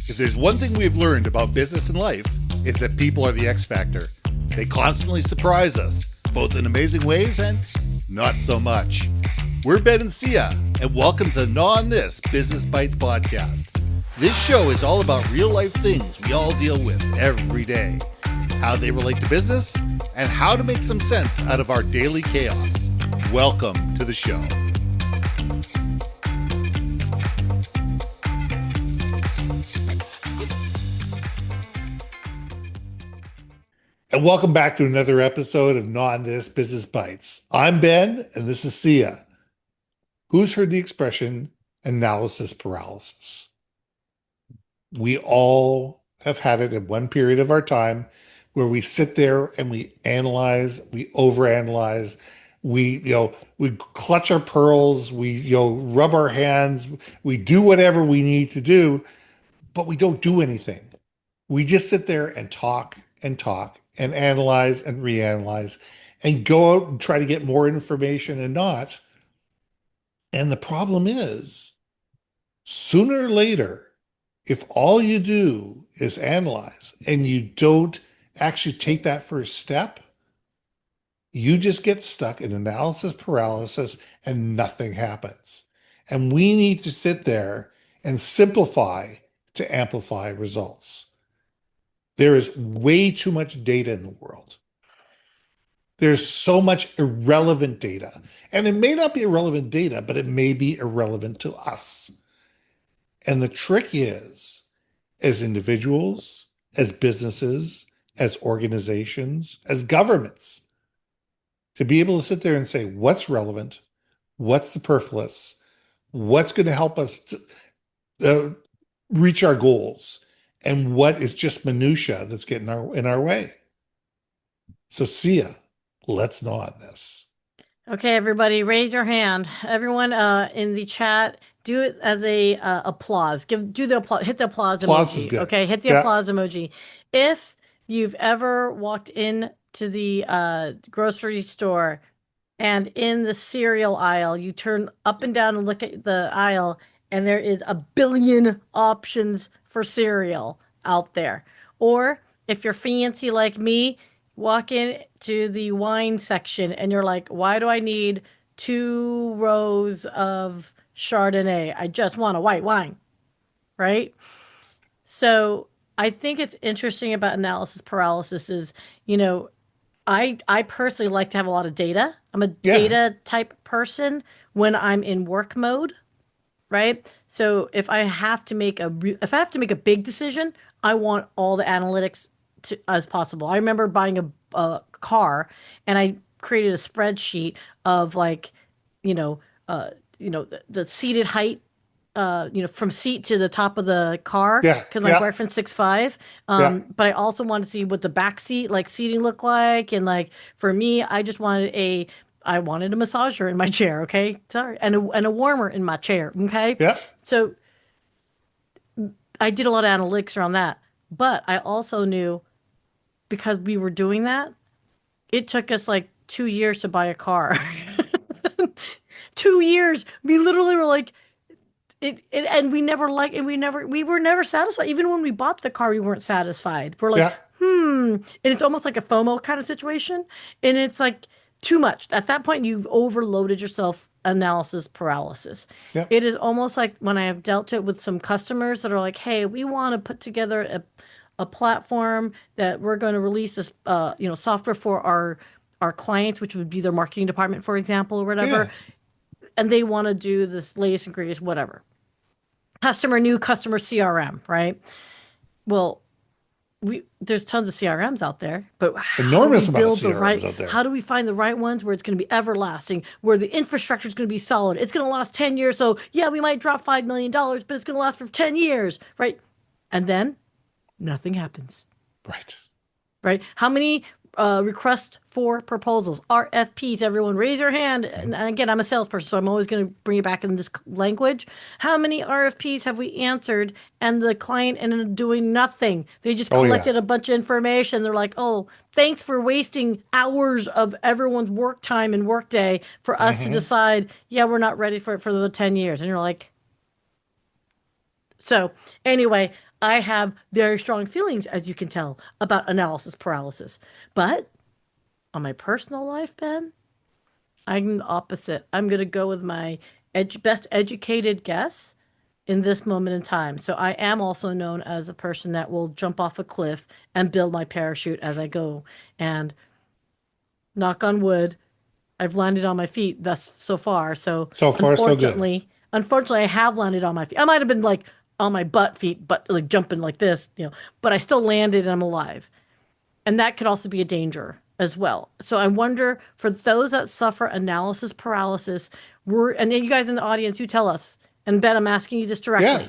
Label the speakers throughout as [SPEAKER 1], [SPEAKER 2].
[SPEAKER 1] If there's one thing we've learned about business and life, it's that people are the X factor. They constantly surprise us, both in amazing ways and not so much. We're Ben and Syya, and welcome to the Gnaw on This Business Bites podcast. This show is all about real life things we all deal with every day, how they relate to business, and how to make some sense out of our daily chaos. Welcome to the show. And welcome back to another episode of Gnaw on This Business Bites. I'm Ben, and this is Syya. Who's heard the expression analysis paralysis? We all have had it in one period of our time where we sit there and we analyze, we overanalyze, we clutch our pearls, we rub our hands, we do whatever we need to do, but we don't do anything. We just sit there and talk and analyze and reanalyze and go out and try to get more information and not. And the problem is, sooner or later, if all you do is analyze and you don't actually take that first step, you just get stuck in analysis paralysis and nothing happens. And we need to sit there and simplify to amplify results. There is way too much data in the world. There's so much irrelevant data. And it may not be irrelevant data, but it may be irrelevant to us. And the trick is, as individuals, as businesses, as organizations, as governments, to be able to sit there and say, what's relevant, what's superfluous, what's going to help us to reach our goals, and what is just minutia that's getting in our way. So Syya, let's gnaw on this.
[SPEAKER 2] Okay, everybody, raise your hand. Everyone in the chat, do it as a applause. Do the applause. Hit the applause
[SPEAKER 1] Applause
[SPEAKER 2] emoji.
[SPEAKER 1] is good.
[SPEAKER 2] Okay, hit the applause emoji. If you've ever walked into the grocery store and in the cereal aisle, you turn up and down and look at the aisle, and there is a billion options for cereal out there. Or if you're fancy like me, walk into the wine section and you're like, why do I need 2 rows of Chardonnay? I just want a white wine, right? So I think it's interesting about analysis paralysis is, I personally like to have a lot of data. I'm a data type person when I'm in work mode, right? So if I have to make a big decision, I want all the analytics as possible. I remember buying a car, and I created a spreadsheet of the seated height, from seat to the top of the car. Because my boyfriend's 6'5". But I also wanted to see what the back seat seating looked like, and for me, I wanted a massager in my chair, okay? Sorry. And a warmer in my chair, okay?
[SPEAKER 1] Yeah.
[SPEAKER 2] So I did a lot of analytics around that. But I also knew, because we were doing that, it took us 2 years to buy a car. 2 years. We literally were and we were never satisfied. Even when we bought the car, we weren't satisfied. We're and it's almost like a FOMO kind of situation. And it's too much. At that point, you've overloaded yourself. Analysis paralysis.
[SPEAKER 1] Yep.
[SPEAKER 2] It is almost like when I have dealt it with some customers that are like, hey, we want to put together a platform that we're going to release this software for our clients, which would be their marketing department, for example, or whatever. Yeah. And they want to do this latest and greatest whatever. Customer CRM, right? Well, there's tons of CRMs out there, but
[SPEAKER 1] enormous amount of CRMs out there.
[SPEAKER 2] How do we find the right ones where it's going to be everlasting, where the infrastructure is going to be solid? It's going to last 10 years. So yeah, we might drop $5 million, but it's going to last for 10 years, right? And then nothing happens. Right. How many requests for proposals, RFPs, everyone raise your hand. And again, I'm a salesperson, so I'm always going to bring it back in this language. How many RFPs have we answered and the client ended up doing nothing? They just collected a bunch of information. They're like, oh, thanks for wasting hours of everyone's work time and work day for us to decide, we're not ready for it for the 10 years. And you're like, So, anyway, I have very strong feelings, as you can tell, about analysis paralysis. But on my personal life, Ben, I'm the opposite. I'm going to go with my best educated guess in this moment in time. So I am also known as a person that will jump off a cliff and build my parachute as I go. And knock on wood, I've landed on my feet thus so far. So
[SPEAKER 1] So far, so good.
[SPEAKER 2] unfortunately, I have landed on my feet. I might have been like on my butt feet, but like jumping like this, but I still landed and I'm alive. And that could also be a danger as well. So I wonder for those that suffer analysis paralysis, and then you guys in the audience, you tell us. And Ben, I'm asking you this
[SPEAKER 1] Yeah.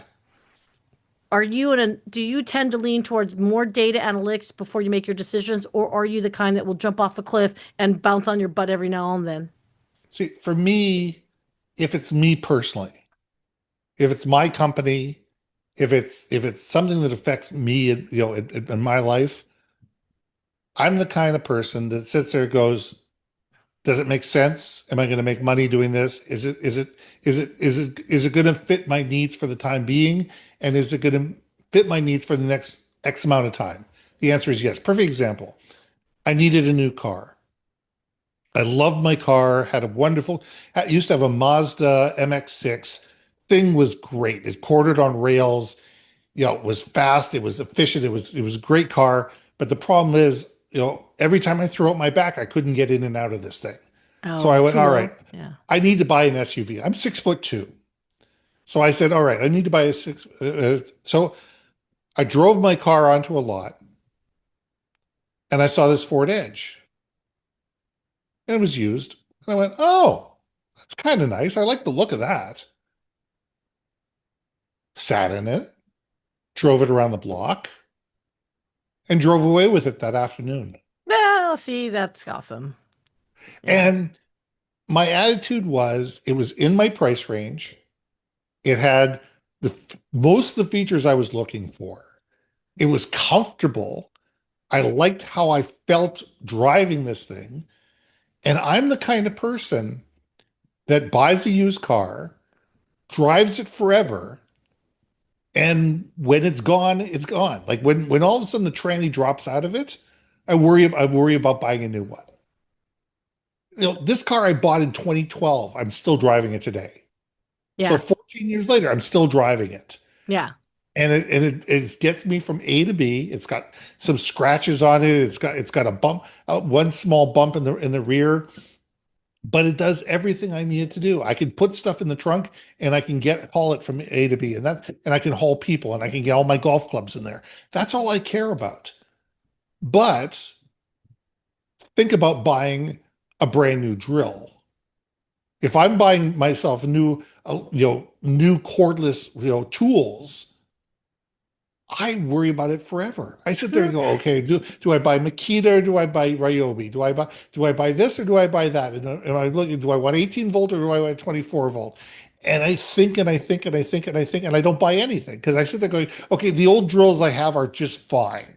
[SPEAKER 2] directly. Do you tend to lean towards more data analytics before you make your decisions, or are you the kind that will jump off a cliff and bounce on your butt every now and then?
[SPEAKER 1] See, for me, if it's me personally, if it's my company, if it's something that affects me, in my life, I'm the kind of person that sits there and goes, does it make sense? Am I going to make money doing this? Is it going to fit my needs for the time being? And is it going to fit my needs for the next X amount of time? The answer is yes. Perfect example. I needed a new car. I loved my car, had a wonderful, I used to have a Mazda MX-6. Thing was great. It quartered on rails. It was fast, it was efficient, it was a great car. But the problem is, every time I threw out my back, I couldn't get in and out of this thing. So I
[SPEAKER 2] Oh,
[SPEAKER 1] went,
[SPEAKER 2] too
[SPEAKER 1] all right,
[SPEAKER 2] low. Yeah.
[SPEAKER 1] I need to buy an SUV. I'm 6'2". So I said, all right, I need to buy a six. So I drove my car onto a lot and I saw this Ford Edge and it was used. And I went, oh, that's kind of nice. I like the look of that. Sat in it, drove it around the block, and drove away with it that afternoon.
[SPEAKER 2] Well, see, that's awesome. Yeah.
[SPEAKER 1] And my attitude was it was in my price range. It had most of the features I was looking for. It was comfortable. I liked how I felt driving this thing. And I'm the kind of person that buys a used car, drives it forever, and when it's gone, it's gone. Like when all of a sudden the tranny drops out of it, I worry about buying a new one. This car I bought in 2012, I'm still driving it today. So
[SPEAKER 2] Yeah.
[SPEAKER 1] 14 years later, I'm still driving it.
[SPEAKER 2] Yeah.
[SPEAKER 1] And it gets me from A to B. It's got some scratches on it. It's got a bump, one small bump in the rear, but it does everything I need it to do. I can put stuff in the trunk and I can haul it from A to B, and I can haul people and I can get all my golf clubs in there. That's all I care about. But think about buying a brand new drill. If I'm buying myself new cordless, tools, I worry about it forever. I sit there and go, okay, do I buy Makita or do I buy Ryobi? Do I buy this or do I buy that? And I look, do I want 18 volt or do I want 24 volt? And I think and I think and I think and I think and I don't buy anything because I sit there going, okay, the old drills I have are just fine.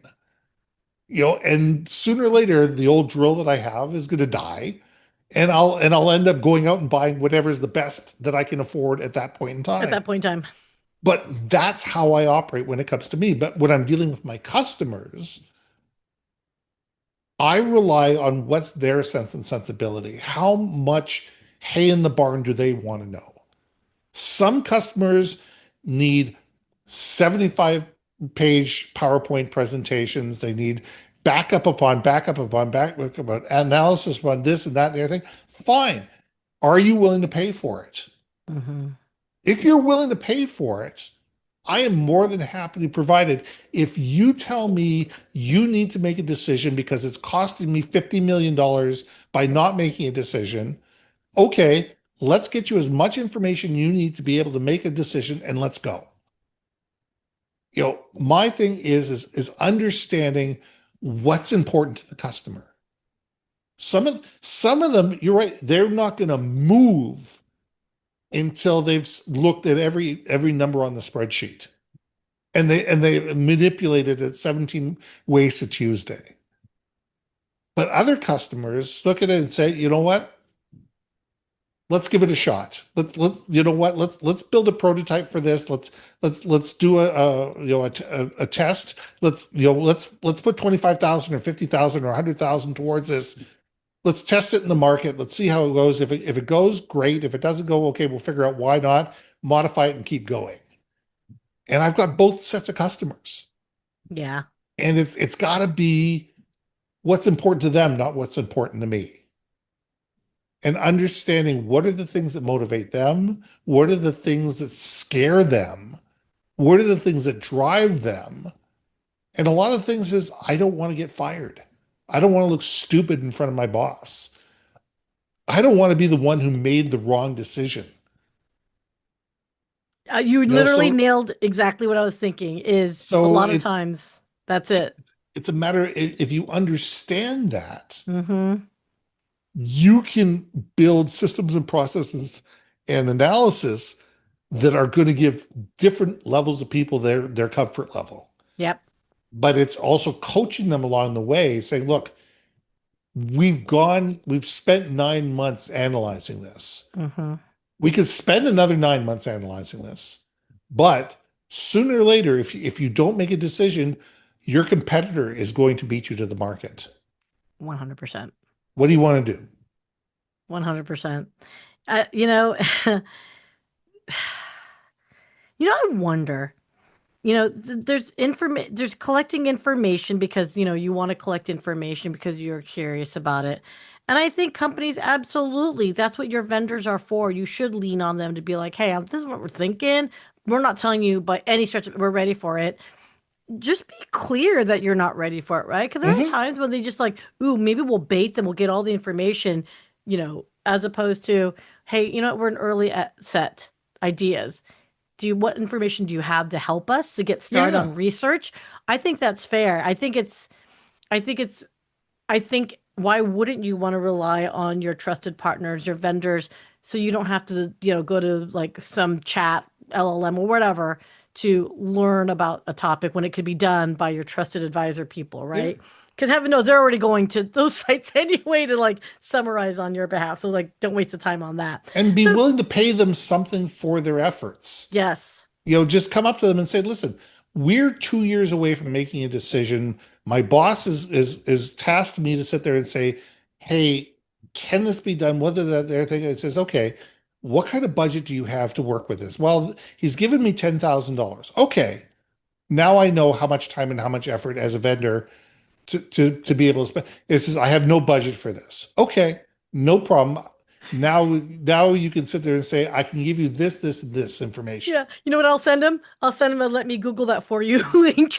[SPEAKER 1] And sooner or later, the old drill that I have is going to die, and I'll end up going out and buying whatever is the best that I can afford at that point in
[SPEAKER 2] At
[SPEAKER 1] time.
[SPEAKER 2] that point in time.
[SPEAKER 1] But that's how I operate when it comes to me. But when I'm dealing with my customers, I rely on what's their sense and sensibility. How much hay in the barn do they want to know? Some customers need 75-page PowerPoint presentations. They need backup upon backup upon backup upon analysis upon this and that and the other thing. Fine. Are you willing to pay for it?
[SPEAKER 2] Hmm.
[SPEAKER 1] If you're willing to pay for it, I am more than happy to provide it. If you tell me you need to make a decision because it's costing me $50 million by not making a decision, okay, let's get you as much information you need to be able to make a decision and let's go. My thing is understanding what's important to the customer. Some of them, you're right, they're not going to move until they've looked at every number on the spreadsheet. And they manipulated it 17 ways to Tuesday. But other customers look at it and say, you know what? let's give it a shot. Let's you know what? Let's build a prototype for this. Let's do a test. Let's put 25,000 or 50,000 or 100,000 towards this. Let's test it in the market. Let's see how it goes. If it goes, great. If it doesn't go, okay, we'll figure out why not, modify it and keep going. And I've got both sets of customers.
[SPEAKER 2] Yeah.
[SPEAKER 1] And it's got to be what's important to them, not what's important to me. And understanding what are the things that motivate them, what are the things that scare them, what are the things that drive them. And a lot of things is I don't want to get fired. I don't want to look stupid in front of my boss. I don't want to be the one who made the wrong decision.
[SPEAKER 2] You
[SPEAKER 1] You know,
[SPEAKER 2] literally
[SPEAKER 1] so
[SPEAKER 2] nailed exactly what I was thinking is a
[SPEAKER 1] so
[SPEAKER 2] lot of times that's it.
[SPEAKER 1] it's a matter if you understand that,
[SPEAKER 2] Mm-hmm.
[SPEAKER 1] you can build systems and processes and analysis that are going to give different levels of people their comfort level.
[SPEAKER 2] Yep.
[SPEAKER 1] But it's also coaching them along the way, saying, look, we've spent 9 months analyzing this.
[SPEAKER 2] Mm-hmm.
[SPEAKER 1] We could spend another 9 months analyzing this, but sooner or later, if you don't make a decision, your competitor is going to beat you to the market.
[SPEAKER 2] 100%.
[SPEAKER 1] What do you want to do?
[SPEAKER 2] 100%. You know, I wonder, there's collecting information because, you want to collect information because you're curious about it. And I think companies absolutely, that's what your vendors are for. You should lean on them to be like, hey, this is what we're thinking. We're not telling you by any stretch we're ready for it. Just be clear that you're not ready for it, right? Because there are
[SPEAKER 1] Mm-hmm.
[SPEAKER 2] times when they just like, ooh, maybe we'll bait them, we'll get all the information, as opposed to, hey, we're an early set ideas. What information do you have to help us to get started
[SPEAKER 1] Yeah.
[SPEAKER 2] on research? I think that's fair. I think it's, I think why wouldn't you want to rely on your trusted partners, your vendors, so you don't have to, go to like some chat, LLM or whatever to learn about a topic when it could be done by your trusted advisor people,
[SPEAKER 1] Yeah.
[SPEAKER 2] right? Because heaven knows they're already going to those sites anyway to like summarize on your behalf. So like, don't waste the time on that.
[SPEAKER 1] And be
[SPEAKER 2] So
[SPEAKER 1] willing to pay them something for their efforts.
[SPEAKER 2] yes,
[SPEAKER 1] Just come up to them and say, listen, we're 2 years away from making a decision. My boss is tasked me to sit there and say, hey, can this be done? Whether that their thing, it says, okay, what kind of budget do you have to work with this? Well, he's given me $10,000. Okay. Now I know how much time and how much effort as a vendor to be able to spend. It says, I have no budget for this. Okay, no problem. Now you can sit there and say, I can give you and this information.
[SPEAKER 2] yeah. You know what I'll send him? I'll send him a let me Google that for you link.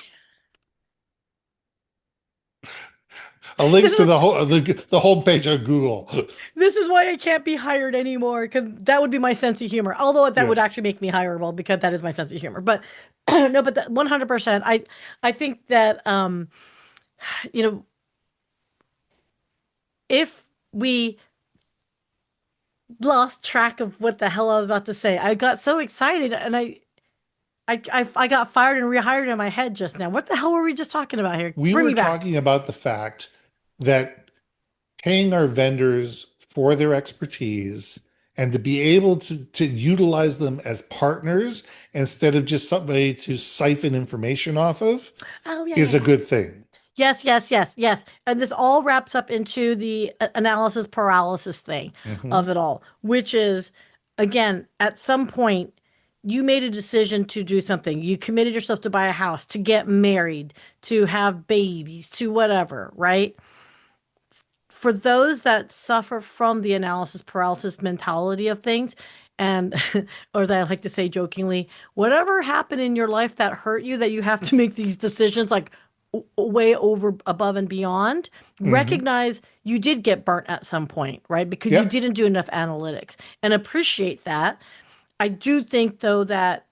[SPEAKER 1] A link to the homepage on Google.
[SPEAKER 2] This is why I can't be hired anymore because that would be my sense of humor. Although that
[SPEAKER 1] Yeah.
[SPEAKER 2] would actually make me hireable because that is my sense of humor. But no, but 100%. I think that you know, if we lost track of what the hell I was about to say, I got so excited and I got fired and rehired in my head just now. What the hell were we just talking about here?
[SPEAKER 1] We
[SPEAKER 2] Bring
[SPEAKER 1] were
[SPEAKER 2] me back.
[SPEAKER 1] talking about the fact that paying our vendors for their expertise and to be able to utilize them as partners instead of just somebody to siphon information off of
[SPEAKER 2] Oh yeah, yeah,
[SPEAKER 1] is a
[SPEAKER 2] yeah.
[SPEAKER 1] good thing.
[SPEAKER 2] Yes, yes, yes, yes. And this all wraps up into the analysis paralysis thing
[SPEAKER 1] Hmm.
[SPEAKER 2] of it all, which is, again, at some point, you made a decision to do something. You committed yourself to buy a house, to get married, to have babies, to whatever, right? For those that suffer from the analysis paralysis mentality of things, and or as I like to say jokingly, whatever happened in your life that hurt you, that you have to make these decisions like way over above and beyond,
[SPEAKER 1] Hmm.
[SPEAKER 2] recognize you did get burnt at some point, right? Because you
[SPEAKER 1] Yep.
[SPEAKER 2] didn't do enough analytics and appreciate that. I do think though that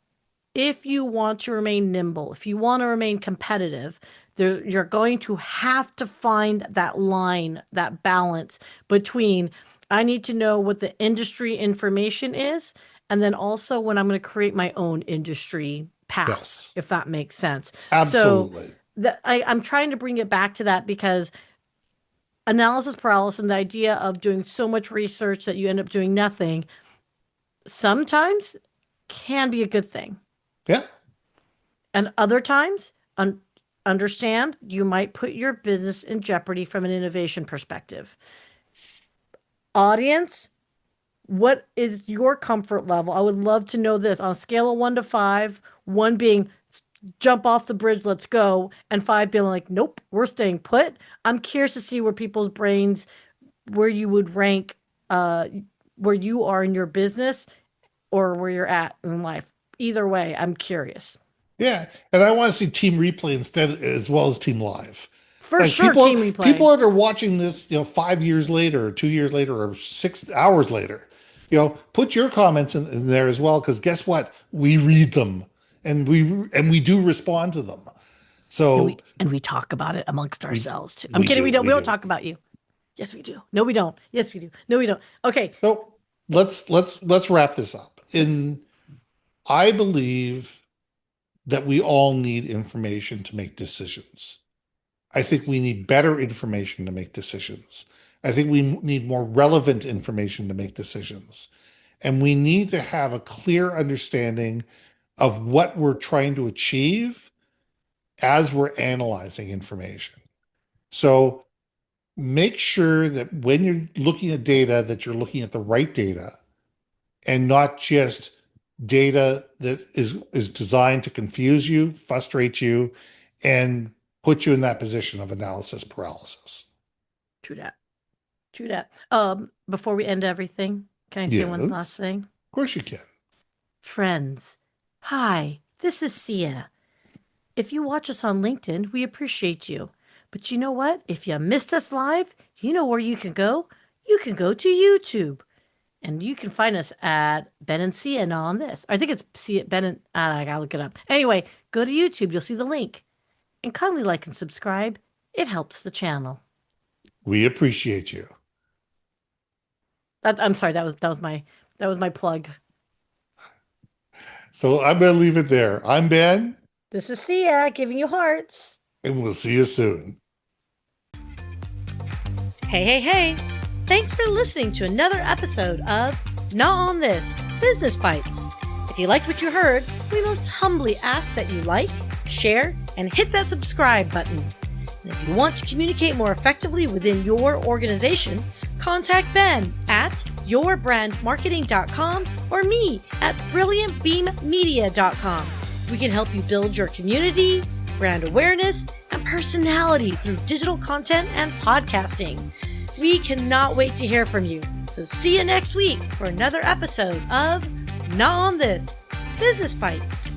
[SPEAKER 2] if you want to remain nimble, if you want to remain competitive, you're going to have to find that line, that balance between I need to know what the industry information is, and then also when I'm going to create my own industry path,
[SPEAKER 1] Yes.
[SPEAKER 2] if that makes sense. So
[SPEAKER 1] Absolutely.
[SPEAKER 2] I'm trying to bring it back to that because analysis paralysis and the idea of doing so much research that you end up doing nothing sometimes can be a good thing.
[SPEAKER 1] Yeah.
[SPEAKER 2] And other times, understand you might put your business in jeopardy from an innovation perspective. Audience, what is your comfort level? I would love to know this on a scale of 1 to 5, 1 being jump off the bridge, let's go, and 5 being like, nope, we're staying put. I'm curious to see where people's brains, where you would rank, where you are in your business or where you're at in life. Either way, I'm curious.
[SPEAKER 1] Yeah. And I want to see team replay instead as well as team live.
[SPEAKER 2] For
[SPEAKER 1] Like
[SPEAKER 2] sure, team
[SPEAKER 1] people
[SPEAKER 2] replay.
[SPEAKER 1] that are watching this, 5 years later, or 2 years later, or 6 hours later, put your comments in there as well. Because guess what? We read them and we do respond to them.
[SPEAKER 2] And
[SPEAKER 1] So
[SPEAKER 2] we talk about it amongst
[SPEAKER 1] we
[SPEAKER 2] ourselves too. I'm
[SPEAKER 1] we
[SPEAKER 2] kidding.
[SPEAKER 1] do,
[SPEAKER 2] We
[SPEAKER 1] we
[SPEAKER 2] don't
[SPEAKER 1] do.
[SPEAKER 2] talk about you. Yes, we do. No, we don't. Yes, we do. No, we don't. Okay.
[SPEAKER 1] So let's wrap this up. I believe that we all need information to make decisions. I think we need better information to make decisions. I think we need more relevant information to make decisions. And we need to have a clear understanding of what we're trying to achieve as we're analyzing information. So make sure that when you're looking at data, that you're looking at the right data and not just data that is designed to confuse you, frustrate you, and put you in that position of analysis paralysis.
[SPEAKER 2] True that. True that. Before we end everything, can I say one last
[SPEAKER 1] Yes,
[SPEAKER 2] thing?
[SPEAKER 1] of course you can.
[SPEAKER 2] Friends, hi, this is Syya. If you watch us on LinkedIn, we appreciate you. But you know what? If you missed us live, you know where you can go? You can go to YouTube. And you can find us at Ben and Syya Gnaw on this. I think it's Syya, Ben and, I gotta look it up. Anyway, go to YouTube. You'll see the link. And kindly like and subscribe. It helps the channel.
[SPEAKER 1] We appreciate you.
[SPEAKER 2] I'm sorry, that was my plug.
[SPEAKER 1] So I'm going to leave it there. I'm Ben,
[SPEAKER 2] This is Syya giving you hearts.
[SPEAKER 1] and we'll see you soon.
[SPEAKER 2] Hey, hey, hey. Thanks for listening to another episode of Gnaw on This Business Bites. If you liked what you heard, we most humbly ask that you like, share, and hit that subscribe button. And if you want to communicate more effectively within your organization, contact Ben at yourbrandmarketing.com or me at brilliantbeammedia.com. We can help you build your community, brand awareness, and personality through digital content and podcasting. We cannot wait to hear from you. So see you next week for another episode of Gnaw on This Business Bites.